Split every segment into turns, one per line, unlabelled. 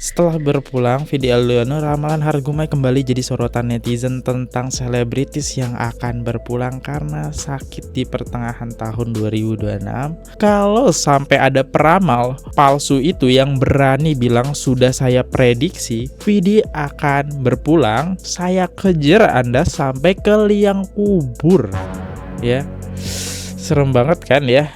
Setelah berpulang, Vidi Aldono, ramalan Hargumai kembali jadi sorotan netizen tentang selebritis yang akan berpulang karena sakit di pertengahan tahun 2026. Kalau sampai ada peramal palsu itu yang berani bilang sudah saya prediksi Vidi akan berpulang, saya kejar Anda sampai ke liang kubur. Ya, serem banget kan ya.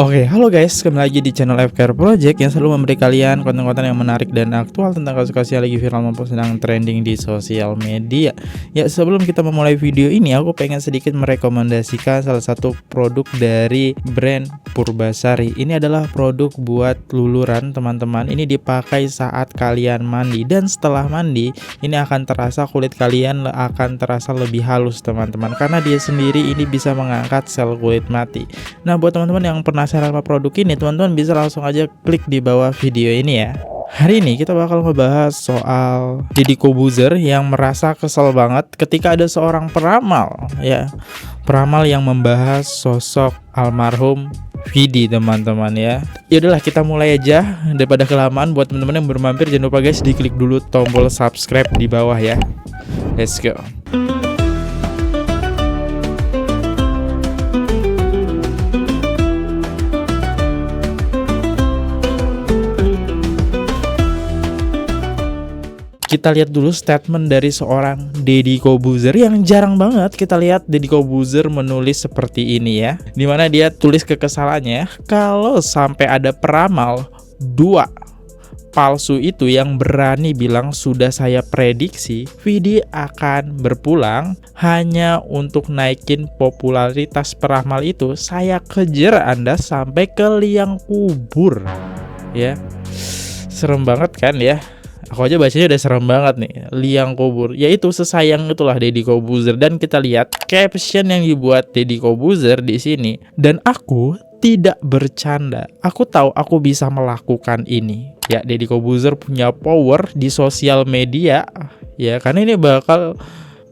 Oke, halo guys, kembali lagi di channel FKR Project yang selalu memberi kalian konten-konten yang menarik dan aktual tentang kasus-kasus yang lagi viral maupun sedang trending di sosial media. Ya, sebelum kita memulai video ini, aku pengen sedikit merekomendasikan salah satu produk dari brand Purbasari. Ini adalah produk buat luluran teman-teman. Ini dipakai saat kalian mandi dan setelah mandi, ini akan terasa kulit kalian akan terasa lebih halus teman-teman. Karena dia sendiri ini bisa mengangkat sel kulit mati. Nah, buat teman-teman yang penasaran sama produk ini, teman-teman bisa langsung aja klik di bawah video ini ya. Hari ini kita bakal ngebahas soal Deddy Corbuzier yang merasa kesel banget ketika ada seorang peramal ya. Peramal yang membahas sosok almarhum Vidi teman-teman ya. Yaudahlah, kita mulai aja daripada kelamaan. Buat teman-teman yang bermampir, jangan lupa guys diklik dulu tombol subscribe di bawah ya. Let's go. Kita lihat dulu statement dari seorang Deddy Corbuzier yang jarang banget kita lihat Deddy Corbuzier menulis seperti ini ya. Dimana dia tulis kekesalannya, kalau sampai ada peramal dua palsu itu yang berani bilang sudah saya prediksi Vidi akan berpulang hanya untuk naikin popularitas peramal itu, saya kejar Anda sampai ke liang kubur. Ya, serem banget kan ya. Aku aja bacanya udah serem banget nih, liang kubur. Yaitu sesayang itulah Deddy Corbuzier. Dan kita lihat caption yang dibuat Deddy Corbuzier di sini. Dan aku tidak bercanda. Aku tahu aku bisa melakukan ini. Ya, Deddy Corbuzier punya power di sosial media. Ya, karena ini bakal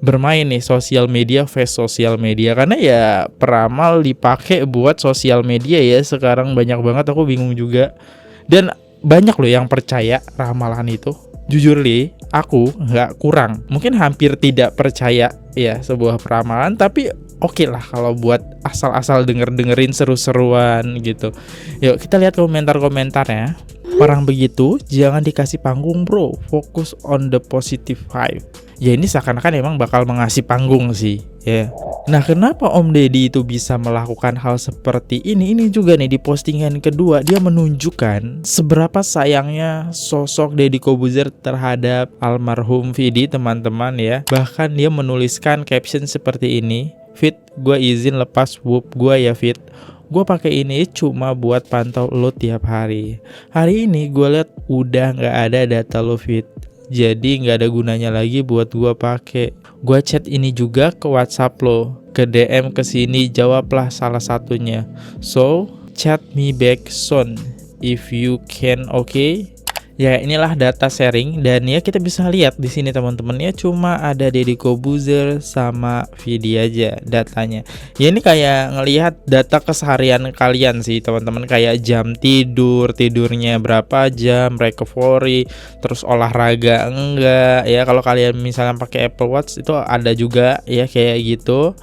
bermain nih sosial media, face sosial media. Karena ya peramal dipakai buat sosial media ya. Sekarang banyak banget, aku bingung juga. Dan banyak loh yang percaya ramalan itu. Jujur li, aku nggak kurang, mungkin hampir tidak percaya ya sebuah peramalan. Tapi oke lah kalau buat asal-asal dengerin seru-seruan gitu. Yuk kita lihat komentar-komentarnya. Orang begitu jangan dikasih panggung bro, fokus on the positive vibe. Ya ini seakan-akan emang bakal mengasih panggung sih ya. Nah, kenapa Om Deddy itu bisa melakukan hal seperti ini? Ini juga nih di postingan kedua dia menunjukkan seberapa sayangnya sosok Deddy Corbuzier terhadap almarhum Vidi teman-teman ya. Bahkan dia menuliskan caption seperti ini, "Fit, gue izin lepas whoop gue ya Fit. Gue pakai ini cuma buat pantau lo tiap hari. Hari ini gue liat udah nggak ada data lo Fit. Jadi nggak ada gunanya lagi buat gue pakai. Gue chat ini juga ke WhatsApp lo, ke DM ke sini, jawablah salah satunya. So chat me back soon if you can, okay?" Ya inilah data sharing dan ya kita bisa lihat di sini teman-teman ya, cuma ada Deddy Corbuzier sama Vidi aja datanya. Ya ini kayak ngelihat data keseharian kalian sih teman-teman, kayak jam tidurnya berapa jam, recovery, terus olahraga enggak ya. Kalau kalian misalnya pakai Apple Watch itu ada juga ya kayak gitu.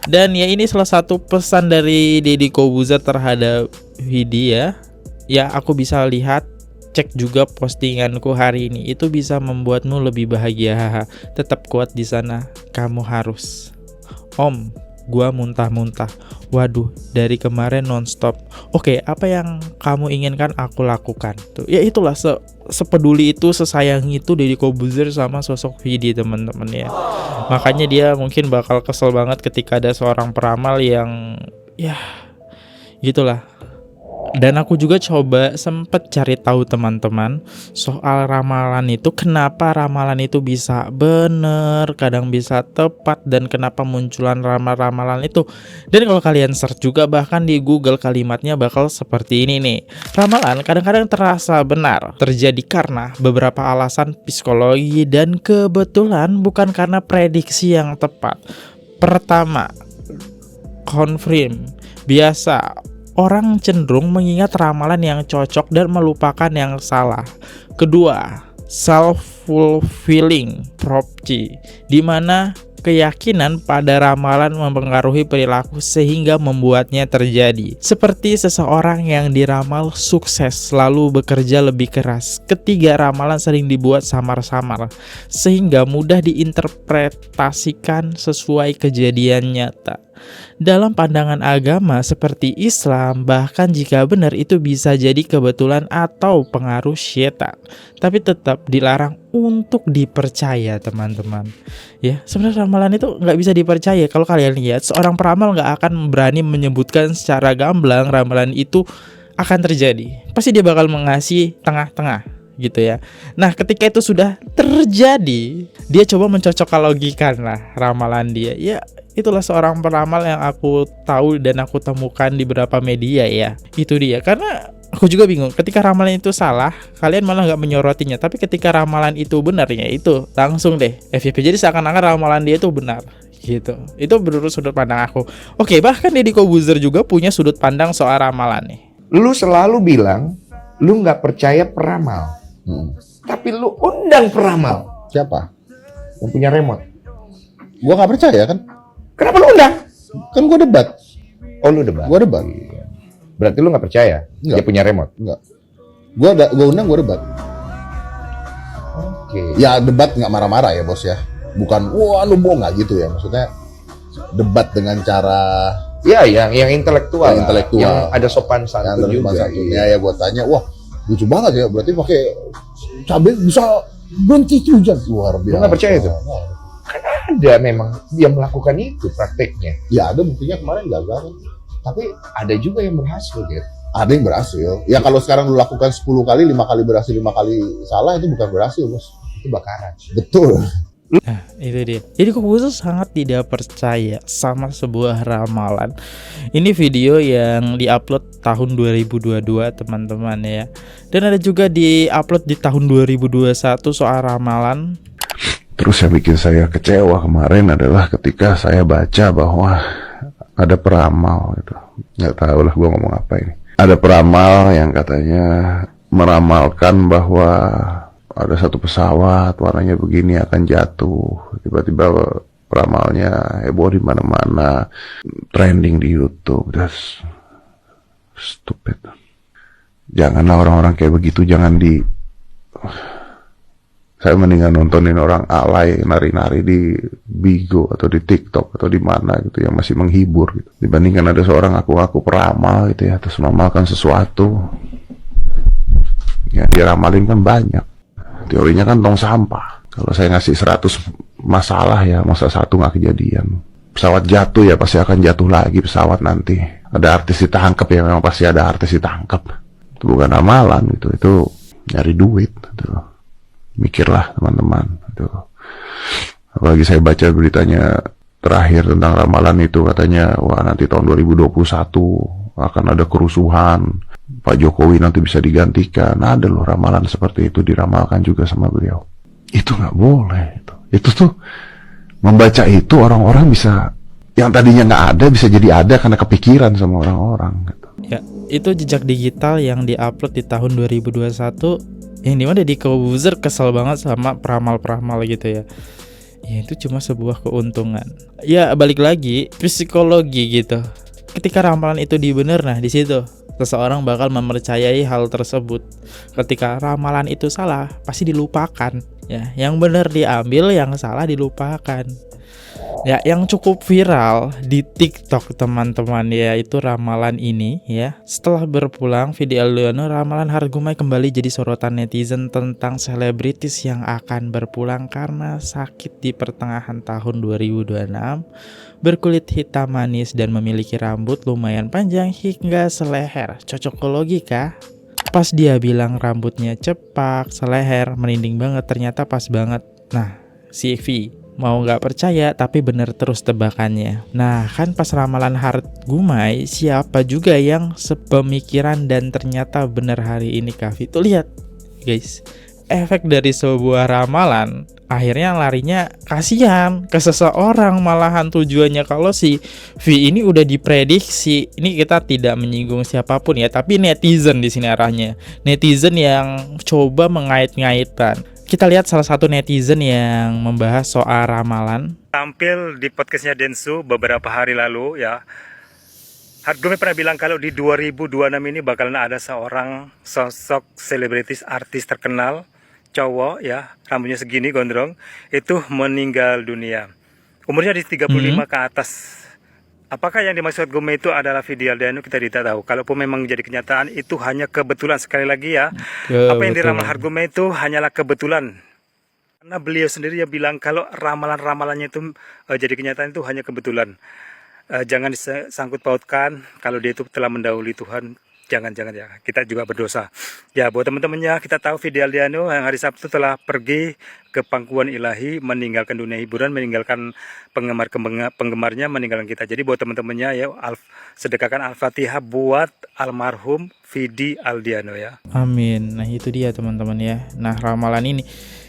Dan ya ini salah satu pesan dari Deddy Corbuzier terhadap Vidi ya. Ya aku bisa lihat, cek juga postinganku hari ini, itu bisa membuatmu lebih bahagia. Tetap kuat di sana, kamu harus. Om, gua muntah-muntah. Waduh, dari kemarin nonstop. Oke, apa yang kamu inginkan aku lakukan. Tuh, ya itulah sepeduli itu, sesayang itu Deddy Corbuzier sama sosok Vidi teman-teman ya. Makanya dia mungkin bakal kesel banget ketika ada seorang peramal yang ya gitulah. Dan aku juga coba sempet cari tahu teman-teman soal ramalan itu, kenapa ramalan itu bisa bener, kadang bisa tepat, dan kenapa munculan ramalan itu. Dan kalau kalian search juga bahkan di Google, kalimatnya bakal seperti ini nih. Ramalan kadang-kadang terasa benar terjadi karena beberapa alasan psikologi dan kebetulan, bukan karena prediksi yang tepat. Pertama, confirm. Biasa orang cenderung mengingat ramalan yang cocok dan melupakan yang salah. Kedua, self-fulfilling prophecy, di mana keyakinan pada ramalan mempengaruhi perilaku sehingga membuatnya terjadi. Seperti seseorang yang diramal sukses lalu bekerja lebih keras. Ketiga, ramalan sering dibuat samar-samar sehingga mudah diinterpretasikan sesuai kejadian nyata. Dalam pandangan agama seperti Islam, bahkan jika benar itu bisa jadi kebetulan atau pengaruh syaitan, tapi tetap dilarang untuk dipercaya, teman-teman. Ya, sebenarnya ramalan itu nggak bisa dipercaya. Kalau kalian lihat, seorang peramal nggak akan berani menyebutkan secara gamblang ramalan itu akan terjadi. Pasti dia bakal mengasih tengah-tengah gitu ya. Nah, ketika itu sudah terjadi, dia coba mencocokologikan lah ramalan dia. Ya, itulah seorang peramal yang aku tahu dan aku temukan di beberapa media ya. Itu dia. Karena aku juga bingung, ketika ramalan itu salah, kalian malah nggak menyorotinya. Tapi ketika ramalan itu benar, ya itu langsung deh FYP. Jadi seakan-akan ramalan dia itu benar gitu. Itu menurut sudut pandang aku. Oke, bahkan Deddy Corbuzier juga punya sudut pandang soal ramalan nih.
Lu selalu bilang lu nggak percaya peramal. Tapi lu undang peramal.
Siapa?
Yang punya remote.
Gua nggak percaya kan?
Kenapa lu undang?
Kan gua debat.
Oh, lu debat.
Gua debat.
Berarti lu nggak percaya
Enggak.
dia punya remote?
Enggak. Gua undang, gua debat.
Oke.
Ya debat nggak marah-marah ya bos ya. Bukan wah lu bohong, nggak gitu ya. Maksudnya debat dengan cara
Ya, yang intelektual.
Yang intelektual.
Yang ada sopan
yang
santun juga.
santunnya ya gua tanya, wah lucu banget ya. Berarti pakai cabai bisa berhenti hujan. Luar biasa.
Lu nggak percaya itu? Ada memang dia melakukan itu prakteknya.
Ya ada buktinya kemarin gagal.
Tapi ada juga yang berhasil, gitu.
Ada yang berhasil. Ya kalau sekarang lu lakukan 10 kali, 5 kali berhasil, 5 kali salah, itu bukan berhasil bos.
Itu bakaran.
Betul.
Nah, itu dia. Jadi Corbuzier sangat tidak percaya sama sebuah ramalan. Ini video yang diupload tahun 2022, teman-teman ya. Dan ada juga diupload di tahun 2021 soal ramalan.
Terus yang bikin saya kecewa kemarin adalah ketika saya baca bahwa ada peramal gitu. Nggak tahu lah gue ngomong apa ini. Ada peramal yang katanya meramalkan bahwa ada satu pesawat warnanya begini akan jatuh. Tiba-tiba peramalnya heboh di mana-mana, trending di YouTube. That's stupid. Janganlah orang-orang kayak begitu, jangan di... Saya mendingan nontonin orang alay nari-nari di Bigo atau di TikTok atau di mana gitu yang masih menghibur gitu. Dibandingkan ada seorang aku peramal gitu ya, terus meramalkan sesuatu. Ya diramalin kan banyak. Teorinya kan tong sampah. Kalau saya ngasih 100 masalah ya, masa satu nggak kejadian. Pesawat jatuh ya pasti akan jatuh lagi pesawat nanti. Ada artis ditangkap ya, memang pasti ada artis ditangkap. Itu bukan amalan gitu, itu nyari duit gitu. Mikirlah teman-teman gitu. Apalagi saya baca beritanya terakhir tentang ramalan itu, katanya wah nanti tahun 2021 akan ada kerusuhan, Pak Jokowi nanti bisa digantikan. Ada loh ramalan seperti itu diramalkan juga sama beliau. Itu nggak boleh itu tuh membaca itu orang-orang bisa yang tadinya nggak ada bisa jadi ada karena kepikiran sama orang-orang gitu.
Ya, itu jejak digital yang diupload di tahun 2021, yang dimana Deddy Corbuzier kesel banget sama peramal-peramal gitu ya. Ya itu cuma sebuah keuntungan. Ya balik lagi psikologi gitu. Ketika ramalan itu dibener, nah di situ seseorang bakal mempercayai hal tersebut. Ketika ramalan itu salah, pasti dilupakan. Ya, yang benar diambil, yang salah dilupakan. Ya, yang cukup viral di TikTok teman-teman ya itu ramalan ini ya. Setelah berpulang video Leono, ramalan Hargumai kembali jadi sorotan netizen tentang selebritis yang akan berpulang karena sakit di pertengahan tahun 2026, berkulit hitam manis dan memiliki rambut lumayan panjang hingga seleher. Cocokologi kah? Pas dia bilang rambutnya cepak, seleher, merinding banget, ternyata pas banget. Nah, si V mau nggak percaya tapi bener terus tebakannya. Nah kan pas ramalan Hargumai, siapa juga yang sepemikiran dan ternyata bener hari ini Kavi. Tuh lihat guys, efek dari sebuah ramalan akhirnya larinya kasihan ke seseorang, malahan tujuannya. Kalau si V ini udah diprediksi, ini kita tidak menyinggung siapapun ya, tapi netizen di sini arahnya, netizen yang coba mengait-ngaitkan. Kita lihat salah satu netizen yang membahas soal ramalan.
Tampil di podcastnya Densu beberapa hari lalu ya. Hargome pernah bilang kalau di 2026 ini bakalan ada seorang sosok selebritis artis terkenal, cowok ya, rambutnya segini gondrong, itu meninggal dunia. Umurnya di 35 ke atas. Apakah yang dimaksud Gome itu adalah Vidi Aldiano, kita tidak tahu. Kalaupun memang menjadi kenyataan, itu hanya kebetulan. Sekali lagi ya, apa yang diramal Hargome itu hanyalah kebetulan. Karena beliau sendiri yang bilang kalau ramalan-ramalannya itu jadi kenyataan itu hanya kebetulan. Jangan disangkut pautkan kalau dia itu telah mendahului Tuhan. Jangan ya, kita juga berdosa. Ya, buat teman-temannya, kita tahu Vidi Aldiano yang hari Sabtu telah pergi ke pangkuan ilahi, meninggalkan dunia hiburan, meninggalkan penggemarnya, meninggalkan kita. Jadi buat teman-temannya ya, sedekahkan Al-Fatihah buat almarhum Vidi Aldiano ya.
Amin. Nah itu dia teman-teman ya. Nah ramalan ini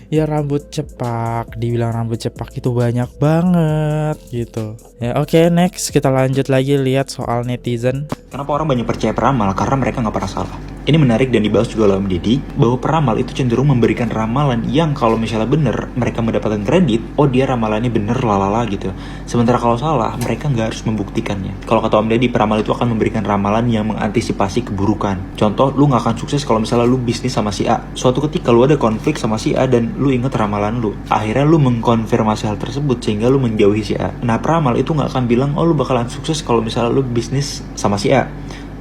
ya, rambut cepak, dibilang rambut cepak itu banyak banget gitu ya. Oke, next kita lanjut lagi lihat soal netizen.
Kenapa orang banyak percaya peramal? Karena mereka nggak pernah salah. Ini menarik dan dibahas juga oleh Om Deddy, bahwa peramal itu cenderung memberikan ramalan yang kalau misalnya benar, mereka mendapatkan kredit, oh dia ramalannya bener lalala gitu. Sementara kalau salah, mereka nggak harus membuktikannya. Kalau kata Om Deddy, peramal itu akan memberikan ramalan yang mengantisipasi keburukan. Contoh, lu nggak akan sukses kalau misalnya lu bisnis sama si A. Suatu ketika lu ada konflik sama si A dan lu inget ramalan lu. Akhirnya lu mengkonfirmasi hal tersebut sehingga lu menjauhi si A. Nah peramal itu nggak akan bilang, oh lu bakalan sukses kalau misalnya lu bisnis sama si A.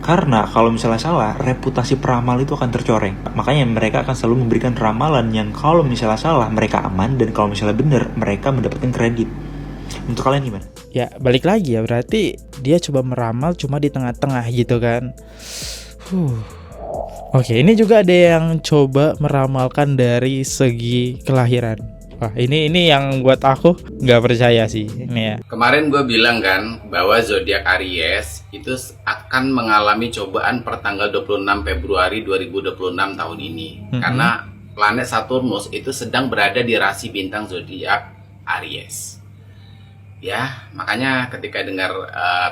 Karena kalau misalnya salah, reputasi peramal itu akan tercoreng. Makanya mereka akan selalu memberikan ramalan yang kalau misalnya salah, mereka aman. Dan kalau misalnya benar, mereka mendapatkan kredit. Untuk kalian gimana?
Ya balik lagi ya, berarti dia coba meramal cuma di tengah-tengah gitu kan. Oke, ini juga ada yang coba meramalkan dari segi kelahiran. Wah, ini yang buat aku nggak percaya sih ini ya.
Kemarin gue bilang kan bahwa zodiak Aries itu akan mengalami cobaan per tanggal 26 Februari 2026 tahun ini. Karena planet Saturnus itu sedang berada di rasi bintang zodiak Aries. Ya, makanya ketika dengar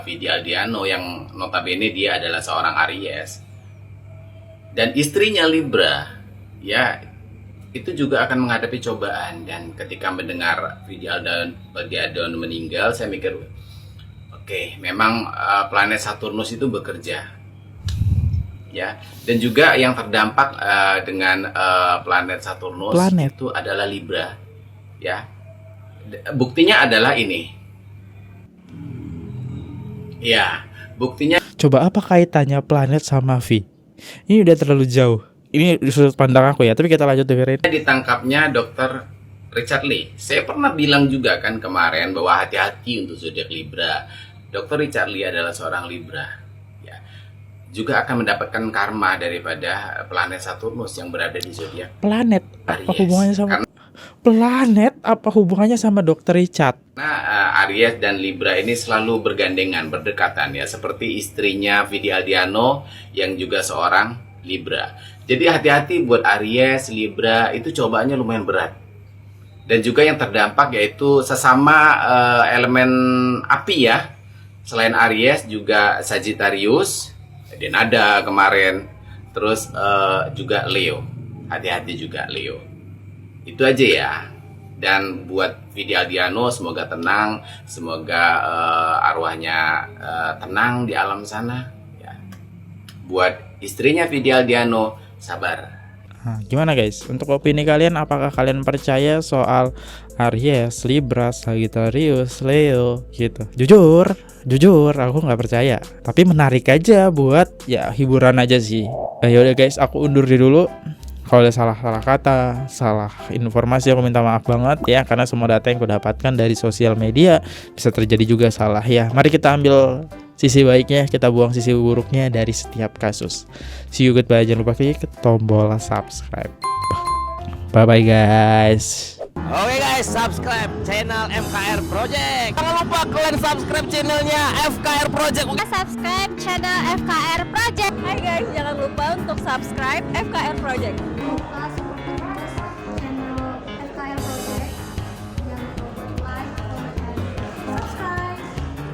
Vidi Aldiano yang notabene dia adalah seorang Aries dan istrinya Libra, ya itu juga akan menghadapi cobaan. Dan ketika mendengar Vidi Aldiano meninggal, saya mikir oke, memang planet Saturnus itu bekerja ya. Dan juga yang terdampak dengan planet Saturnus itu adalah Libra ya. Buktinya adalah ini ya, buktinya.
Coba apa kaitannya planet sama V? Ini udah terlalu jauh. Ini sudut pandang aku ya, tapi kita lanjut dengerin.
Ditangkapnya Dr. Richard Lee. Saya pernah bilang juga kan kemarin bahwa hati-hati untuk zodiak Libra. Dr. Richard Lee adalah seorang Libra. Ya, juga akan mendapatkan karma daripada planet Saturnus yang berada di zodiak
planet.
Aries.
Apa hubungannya sama planet? Apa hubungannya sama Dr. Richard?
Nah, Aries dan Libra ini selalu bergandengan, berdekatan ya, seperti istrinya Vidi Aldiano yang juga seorang Libra. Jadi hati-hati buat Aries, Libra, itu cobaannya lumayan berat. Dan juga yang terdampak yaitu sesama elemen api ya. Selain Aries juga Sagittarius, dan ada kemarin. Terus juga Leo. Hati-hati juga Leo. Itu aja ya. Dan buat Vidi Aldiano semoga tenang, semoga arwahnya tenang di alam sana ya. Buat istrinya Vidi Aldiano, sabar.
Nah, gimana guys? Untuk opini kalian, apakah kalian percaya soal Aries, Libra, Sagittarius, Leo gitu? Jujur, aku nggak percaya. Tapi menarik aja buat ya hiburan aja sih. Yaudah guys, aku undur dulu. Kalau ada salah kata, salah informasi, aku minta maaf banget ya, karena semua data yang aku dapatkan dari sosial media bisa terjadi juga salah ya. Mari kita ambil sisi baiknya, kita buang sisi buruknya dari setiap kasus. See you, goodbye. Jangan lupa klik tombol subscribe. Bye bye guys.
Oke guys, subscribe channel FKR Project. Jangan lupa kalian subscribe channelnya FKR Project.
Subscribe channel FKR Project. Hai guys, jangan lupa untuk subscribe FKR Project.